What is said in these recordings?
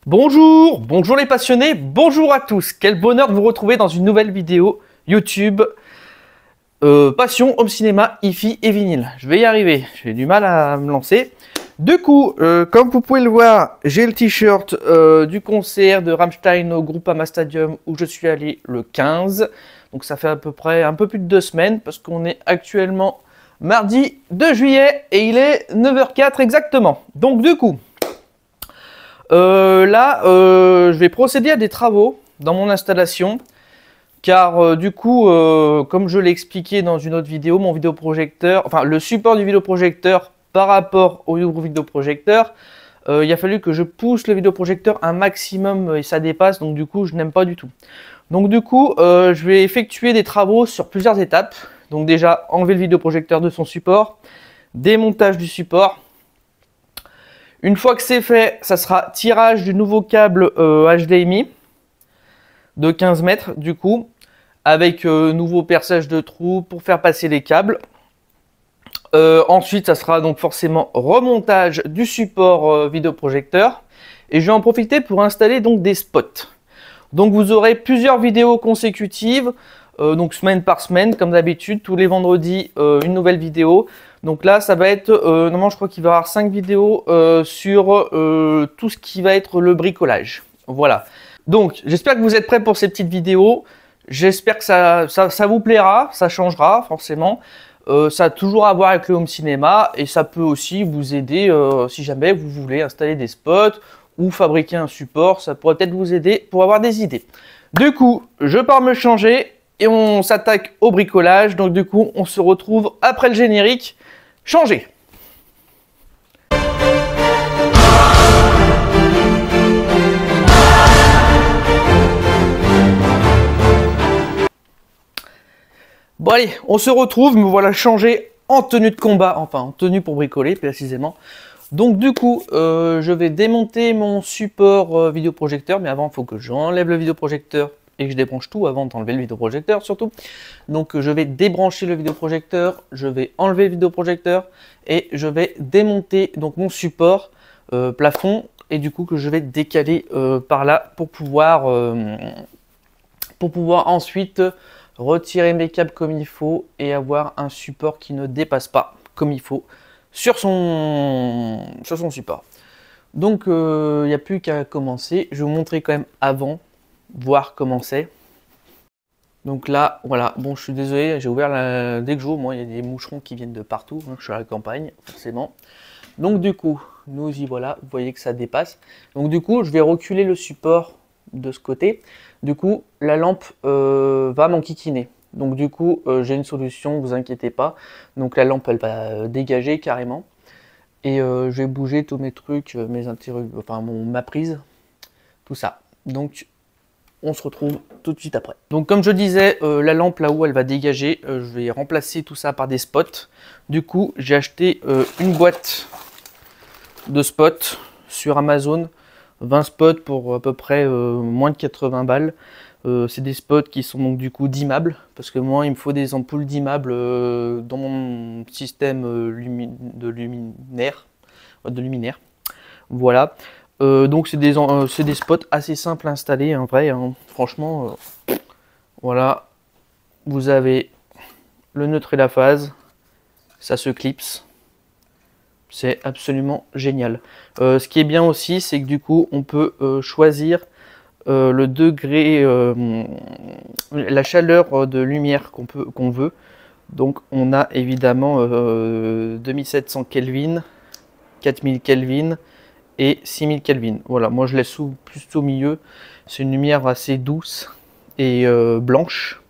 Bonjour, bonjour les passionnés, bonjour à tous. Quel bonheur de vous retrouver dans une nouvelle vidéo YouTube Passion, Home Cinéma, Hi-Fi et Vinyle. Je vais y arriver, j'ai du mal à me lancer. Du coup, comme vous pouvez le voir, j'ai le t-shirt du concert de Rammstein au Groupama Stadium où je suis allé le 15. Donc ça fait à peu près un peu plus de 2 semaines parce qu'on est actuellement mardi 2 juillet et il est 9h04 exactement. Donc du coup... je vais procéder à des travaux dans mon installation car du coup, comme je l'ai expliqué dans une autre vidéo, mon vidéoprojecteur, enfin le support du vidéoprojecteur par rapport au nouveau vidéoprojecteur, il a fallu que je pousse le vidéoprojecteur un maximum et ça dépasse, donc du coup je n'aime pas du tout. Donc du coup, je vais effectuer des travaux sur plusieurs étapes. Donc déjà, enlever le vidéoprojecteur de son support, démontage du support. Une fois que c'est fait, ça sera tirage du nouveau câble HDMI de 15 mètres du coup, avec nouveau perçage de trous pour faire passer les câbles. Ensuite, ça sera donc forcément remontage du support vidéoprojecteur. Et je vais en profiter pour installer donc des spots. Donc vous aurez plusieurs vidéos consécutives, donc semaine par semaine, comme d'habitude, tous les vendredis, une nouvelle vidéo. Donc là, ça va être, normalement, je crois qu'il va y avoir 5 vidéos sur tout ce qui va être le bricolage. Voilà. Donc, j'espère que vous êtes prêts pour ces petites vidéos. J'espère que ça vous plaira, ça changera forcément. Ça a toujours à voir avec le home cinéma et ça peut aussi vous aider si jamais vous voulez installer des spots ou fabriquer un support. Ça pourrait peut-être vous aider pour avoir des idées. Du coup, je pars me changer et on s'attaque au bricolage. Donc du coup, on se retrouve après le générique. Changer. Bon allez, on se retrouve, me voilà changé en tenue de combat, enfin en tenue pour bricoler précisément. Donc du coup, je vais démonter mon support vidéoprojecteur, mais avant il faut que j'enlève le vidéoprojecteur et que je débranche tout avant d'enlever le vidéoprojecteur surtout. Donc je vais débrancher le vidéoprojecteur, je vais enlever le vidéoprojecteur et je vais démonter donc mon support plafond et du coup que je vais décaler par là pour pouvoir ensuite retirer mes câbles comme il faut et avoir un support qui ne dépasse pas comme il faut sur son support. Donc il n'y a plus qu'à commencer. Je vais vous montrer quand même avant, voir comment c'est. Donc là, voilà, bon je suis désolé, j'ai ouvert dès que j'ouvre, moi il y a des moucherons qui viennent de partout, hein, je suis à la campagne, forcément. Donc du coup, nous y voilà, vous voyez que ça dépasse. Donc du coup, je vais reculer le support de ce côté. Du coup, la lampe va m'enquiquiner. Donc du coup, j'ai une solution, vous inquiétez pas. Donc la lampe, elle va dégager carrément. Et je vais bouger tous mes trucs, mes interrupteurs, enfin ma prise, tout ça. Donc on se retrouve tout de suite après. Donc comme je disais, la lampe là-haut, elle va dégager. Je vais remplacer tout ça par des spots. Du coup, j'ai acheté une boîte de spots sur Amazon. 20 spots pour à peu près moins de 80 balles. C'est des spots qui sont donc du coup dimmables, parce que moi il me faut des ampoules dimmables dans mon système de luminaire. Voilà. Donc c'est des spots assez simples à installer, en vrai, hein. Franchement, voilà. Vous avez le neutre et la phase, ça se clipse. C'est absolument génial. Ce qui est bien aussi, c'est que du coup, on peut choisir le degré, la chaleur de lumière qu'on veut. Donc, on a évidemment 2700 Kelvin, 4000 Kelvin et 6000 Kelvin. Voilà, moi je laisse plus au milieu. C'est une lumière assez douce et blanche.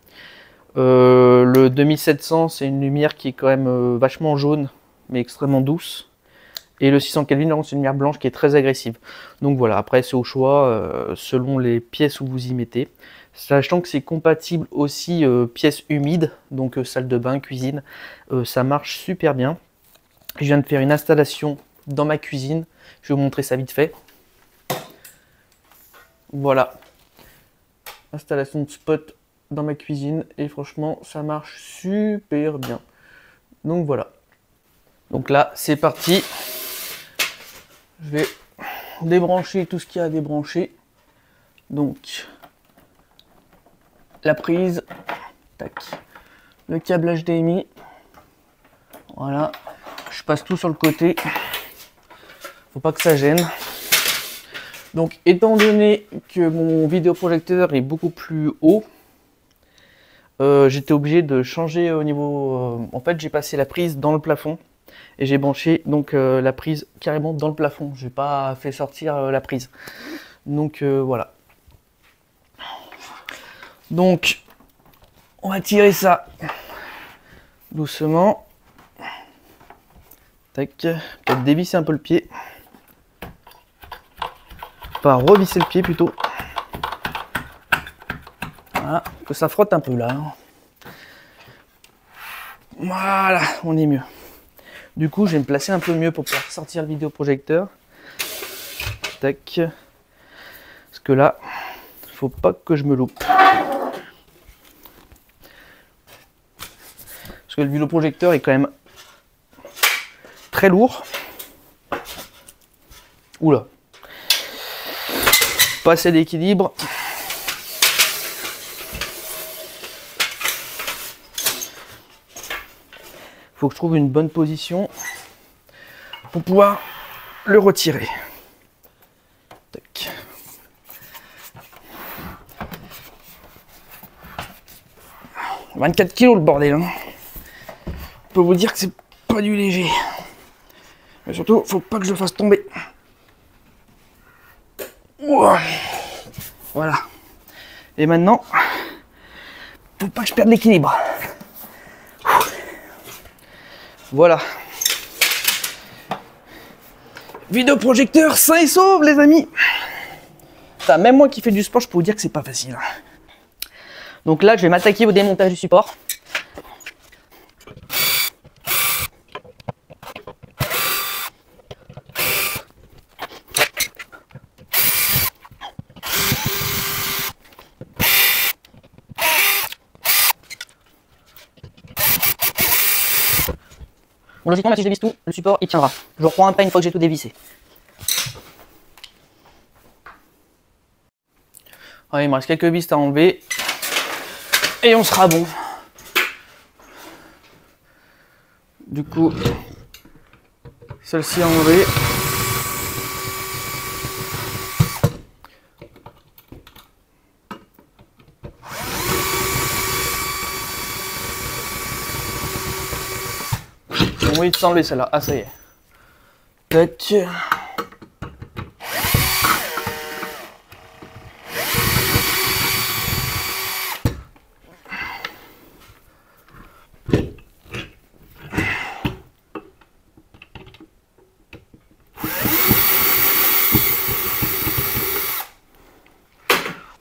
Le 2700, c'est une lumière qui est quand même vachement jaune, mais extrêmement douce. Et le 600 Kelvin, c'est une lumière blanche qui est très agressive. Donc voilà, après c'est au choix, selon les pièces où vous y mettez. Sachant que c'est compatible aussi pièces humides, donc salle de bain, cuisine, ça marche super bien. Je viens de faire une installation dans ma cuisine, je vais vous montrer ça vite fait. Voilà, installation de spot dans ma cuisine, et franchement ça marche super bien. Donc voilà, donc là c'est parti. Je vais débrancher tout ce qu'il y a à débrancher. Donc, la prise, tac, le câble HDMI, voilà, je passe tout sur le côté, faut pas que ça gêne. Donc, étant donné que mon vidéoprojecteur est beaucoup plus haut, j'étais obligé de changer au niveau... en fait, j'ai passé la prise dans le plafond et j'ai branché donc la prise carrément dans le plafond. J'ai pas fait sortir la prise. Donc voilà. Donc, on va tirer ça doucement. Tac, peut-être dévisser un peu le pied. Pas revisser le pied plutôt. Voilà, que ça frotte un peu là. Voilà, on est mieux. Du coup, je vais me placer un peu mieux pour pouvoir sortir le vidéoprojecteur. Tac. Parce que là, faut pas que je me loupe. Parce que le vidéoprojecteur est quand même très lourd. Oula. Pas assez d'équilibre. Faut que je trouve une bonne position pour pouvoir le retirer. Tac. « 24 kg le bordel, hein. Je peux vous dire que c'est pas du léger. Mais surtout, faut pas que je le fasse tomber. Ouah. Voilà. Et maintenant, faut pas que je perde l'équilibre. Voilà. Vidéoprojecteur sain et sauve, les amis. Enfin, même moi qui fais du sport, je peux vous dire que c'est pas facile. Donc là, je vais m'attaquer au démontage du support. Bon, logiquement, là, si je dévisse tout, le support, il tiendra. Je reprends un pas une fois que j'ai tout dévissé. Ouais, il me reste quelques vis à enlever. Et on sera bon. Du coup, celle-ci à enlever. J'ai envie de s'enlever celle-là. Ah, ça y est. Tac.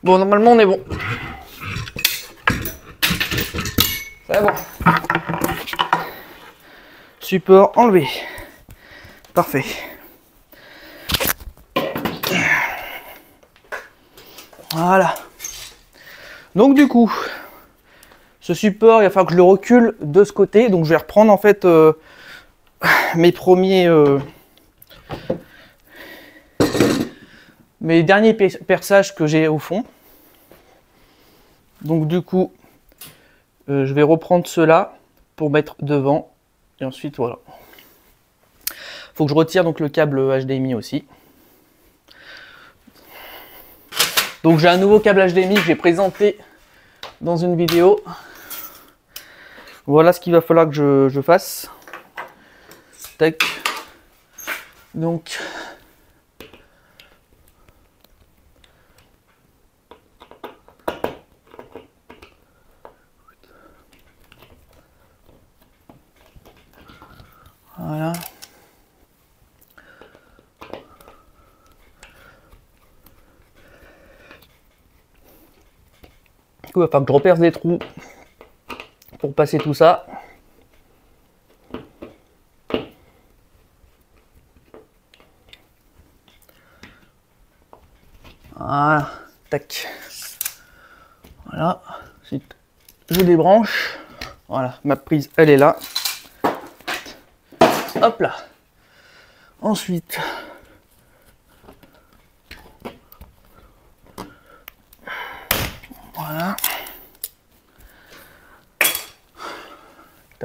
Bon, normalement, on est bon. C'est bon. Support enlevé. Parfait. Voilà. Donc du coup, ce support, il va falloir que je le recule de ce côté. Donc je vais reprendre en fait mes premiers... mes derniers perçages que j'ai au fond. Donc du coup, je vais reprendre ceux-là pour mettre devant. Et ensuite, voilà. Faut que je retire donc le câble HDMI aussi. Donc j'ai un nouveau câble HDMI que j'ai présenté dans une vidéo. Voilà ce qu'il va falloir que je fasse. Tac. Donc... Voilà. Du coup, il va falloir que je reperce des trous pour passer tout ça. Voilà. Tac. Voilà. Ensuite, je débranche. Voilà, ma prise, elle est là. Hop là. Ensuite,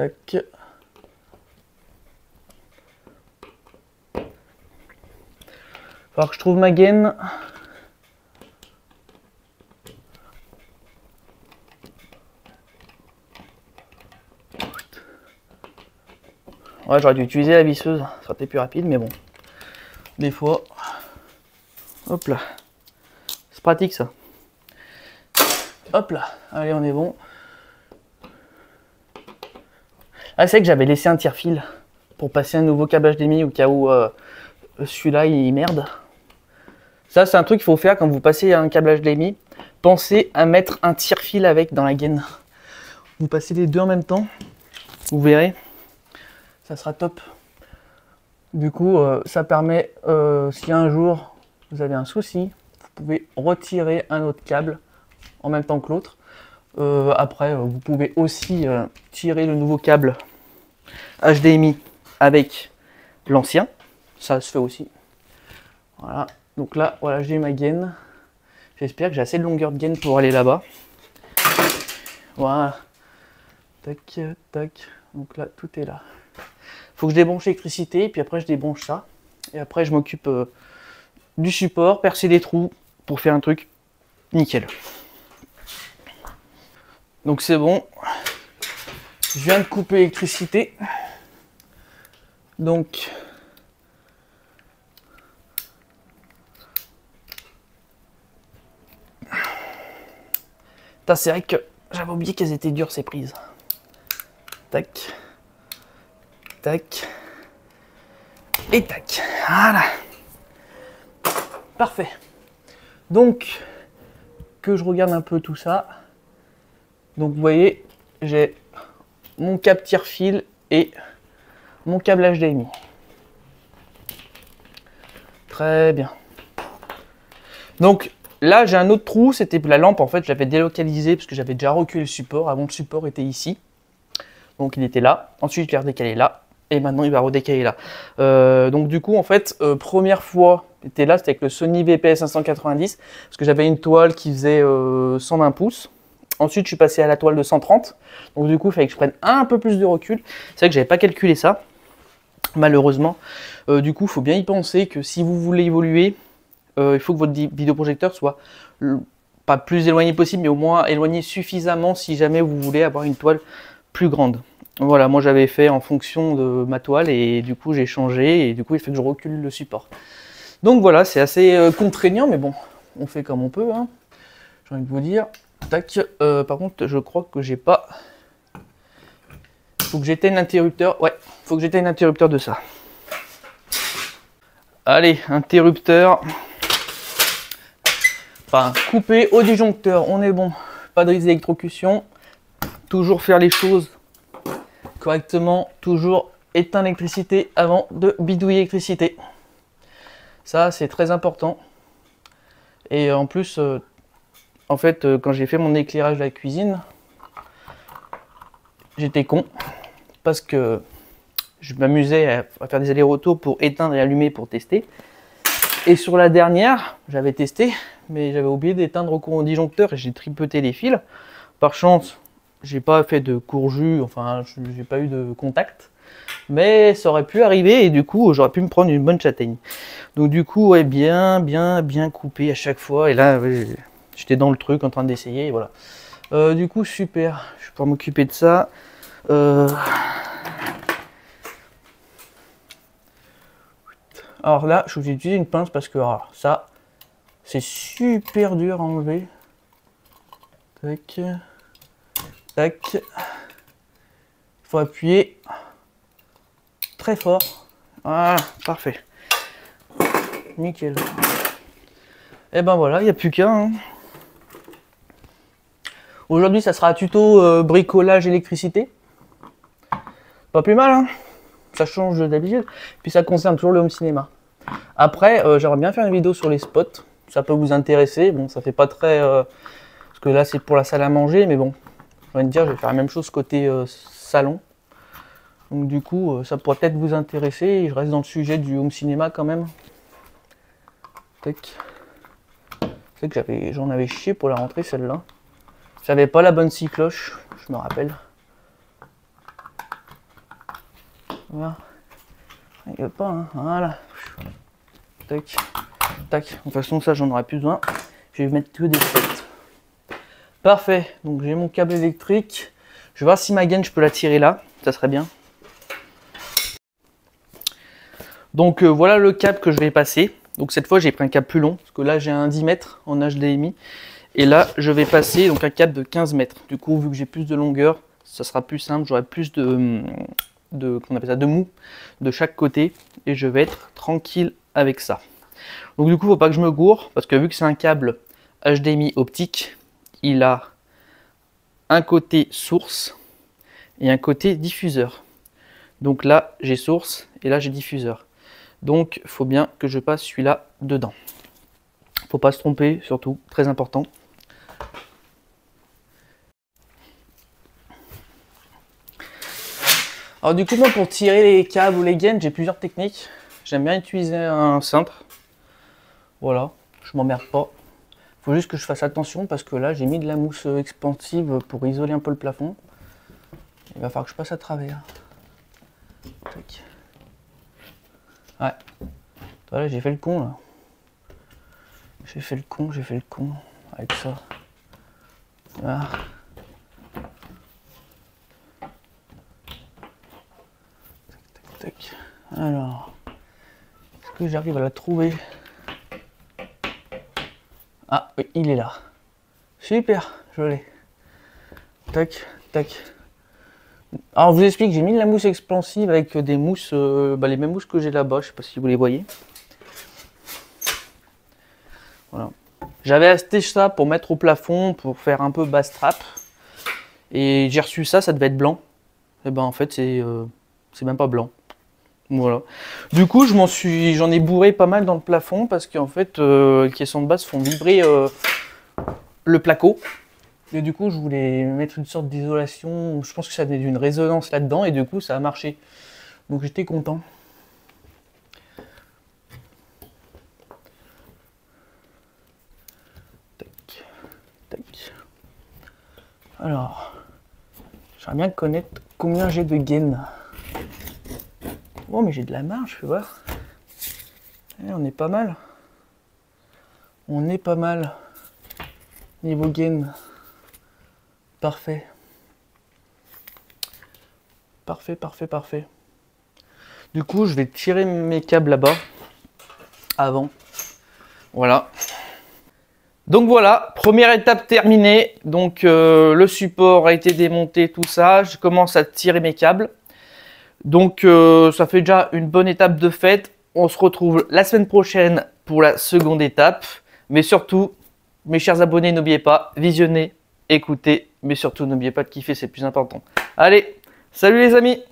Tac. Il va falloir que je trouve ma gaine. Ouais, j'aurais dû utiliser la visseuse, ça aurait été plus rapide, mais bon. Des fois. Hop là. C'est pratique ça. Hop là. Allez, on est bon. Ah, c'est vrai que j'avais laissé un tire-fil pour passer un nouveau câble HDMI au cas où celui-là il merde. Ça, c'est un truc qu'il faut faire quand vous passez un câble HDMI. Pensez à mettre un tire-fil avec dans la gaine. Vous passez les deux en même temps. Vous verrez. Ça sera top. Du coup, ça permet, si un jour vous avez un souci, vous pouvez retirer un autre câble en même temps que l'autre. Après, vous pouvez aussi tirer le nouveau câble HDMI avec l'ancien. Ça se fait aussi. Voilà. Donc là, voilà, j'ai ma gaine. J'espère que j'ai assez de longueur de gaine pour aller là-bas. Voilà. Tac, tac. Donc là, tout est là. Faut que je débranche l'électricité, puis après je débranche ça. Et après je m'occupe du support, percer des trous pour faire un truc nickel. Donc c'est bon. Je viens de couper l'électricité. Donc c'est vrai que j'avais oublié qu'elles étaient dures ces prises. Tac. Tac. Et tac. Voilà. Parfait. Donc, que je regarde un peu tout ça. Donc, vous voyez, j'ai mon câble tire-fil et mon câble HDMI. Très bien. Donc, là, j'ai un autre trou. C'était la lampe, en fait, je l'avais délocalisée parce que j'avais déjà reculé le support. Avant, le support était ici. Donc, il était là. Ensuite, je l'ai redécalé là. Et maintenant il va redécaler là. Donc du coup en fait, première fois c'était là, c'était avec le Sony VPS 590 parce que j'avais une toile qui faisait 120 pouces. Ensuite je suis passé à la toile de 130. Donc du coup il fallait que je prenne un peu plus de recul. C'est vrai que j'avais pas calculé ça, malheureusement. Du coup il faut bien y penser que si vous voulez évoluer, il faut que votre vidéoprojecteur soit pas plus éloigné possible, mais au moins éloigné suffisamment si jamais vous voulez avoir une toile plus grande. Voilà, moi j'avais fait en fonction de ma toile et du coup j'ai changé et du coup il fait que je recule le support. Donc voilà, c'est assez contraignant, mais bon, on fait comme on peut, hein. J'ai envie de vous dire. Tac. Par contre, je crois que j'ai pas. Faut que j'éteigne l'interrupteur. Ouais, faut que j'éteigne l'interrupteur de ça. Allez, interrupteur. Enfin, coupé au disjoncteur, on est bon. Pas de risque d'électrocution. Toujours faire les choses correctement, toujours éteindre l'électricité avant de bidouiller l'électricité. Ça, c'est très important. Et en plus, en fait, quand j'ai fait mon éclairage de la cuisine, j'étais con parce que je m'amusais à faire des allers-retours pour éteindre et allumer pour tester. Et sur la dernière, j'avais testé, mais j'avais oublié d'éteindre au courant disjoncteur et j'ai tripoté les fils. Par chance, j'ai pas fait de courjus, enfin, j'ai pas eu de contact. Mais ça aurait pu arriver et du coup, j'aurais pu me prendre une bonne châtaigne. Donc du coup, ouais, bien coupé à chaque fois. Et là, ouais, j'étais dans le truc en train d'essayer, et voilà. Du coup, super. Je vais pouvoir m'occuper de ça. Alors là, je suis obligé d'utiliser une pince parce que ça, c'est super dur à enlever. Tac. Tac. Il faut appuyer très fort. Voilà, parfait. Nickel. Et ben voilà, il n'y a plus qu'à. Hein. Aujourd'hui, ça sera un tuto bricolage électricité. Pas plus mal, hein. Ça change d'habitude. Puis ça concerne toujours le home cinéma. Après, j'aimerais bien faire une vidéo sur les spots. Ça peut vous intéresser. Bon, ça fait pas très... parce que là, c'est pour la salle à manger. Mais bon, j'ai envie de dire, je vais faire la même chose côté salon. Donc du coup, ça pourrait peut-être vous intéresser. Je reste dans le sujet du home cinéma quand même. Tac. C'est que j'en avais chié pour la rentrée celle-là. J'avais pas la bonne scie cloche, je me rappelle. Voilà. Il veut pas, hein. Voilà. Tac, tac. De toute façon, ça, j'en aurai plus besoin. Je vais mettre que des fêtes. Parfait. Donc, j'ai mon câble électrique. Je vais voir si ma gaine, je peux la tirer là. Ça serait bien. Donc, voilà le câble que je vais passer. Donc, cette fois, j'ai pris un câble plus long. Parce que là, j'ai un 10 mètres en HDMI. Et là, je vais passer donc un câble de 15 mètres. Du coup, vu que j'ai plus de longueur, ça sera plus simple. J'aurai plus comment on appelle ça, de mou de chaque côté. Et je vais être tranquille avec ça. Donc du coup, il ne faut pas que je me gourre. Parce que vu que c'est un câble HDMI optique, il a un côté source et un côté diffuseur. Donc là, j'ai source et là, j'ai diffuseur. Donc, il faut bien que je passe celui-là dedans. Il ne faut pas se tromper, surtout, très important. Alors du coup, moi, pour tirer les câbles ou les gaines, j'ai plusieurs techniques. J'aime bien utiliser un cintre. Voilà, je m'emmerde pas. Il faut juste que je fasse attention parce que là, j'ai mis de la mousse expansive pour isoler un peu le plafond. Il va falloir que je passe à travers. Tac. Ouais. Voilà, j'ai fait le con là. J'ai fait le con avec ça. Voilà. Tac. Alors, est-ce que j'arrive à la trouver? Ah oui, il est là. Super, je l'ai. Tac, tac. Alors, je vous explique, j'ai mis de la mousse expansive avec des mousses, les mêmes mousses que j'ai là-bas. Je sais pas si vous les voyez. Voilà. J'avais acheté ça pour mettre au plafond, pour faire un peu basse trappe. Et j'ai reçu ça, ça devait être blanc. Et ben en fait, c'est même pas blanc. Voilà. Du coup, j'en ai bourré pas mal dans le plafond parce qu'en fait, les caissons de base font vibrer le placo. Et du coup, je voulais mettre une sorte d'isolation. Je pense que ça venait d'une résonance là-dedans et du coup, ça a marché. Donc j'étais content. Tac, tac. Alors, j'aimerais bien connaître combien j'ai de gaines. Oh, mais j'ai de la marge, je vais voir. Eh, on est pas mal. On est pas mal. Niveau gain. Parfait. Parfait, parfait, parfait. Du coup, je vais tirer mes câbles là-bas. Avant. Voilà. Donc voilà, première étape terminée. Donc le support a été démonté, tout ça. Je commence à tirer mes câbles. Donc ça fait déjà une bonne étape de fait. On se retrouve la semaine prochaine pour la seconde étape. Mais surtout, mes chers abonnés, n'oubliez pas, visionnez, écoutez, mais surtout n'oubliez pas de kiffer, c'est le plus important. Allez, salut les amis!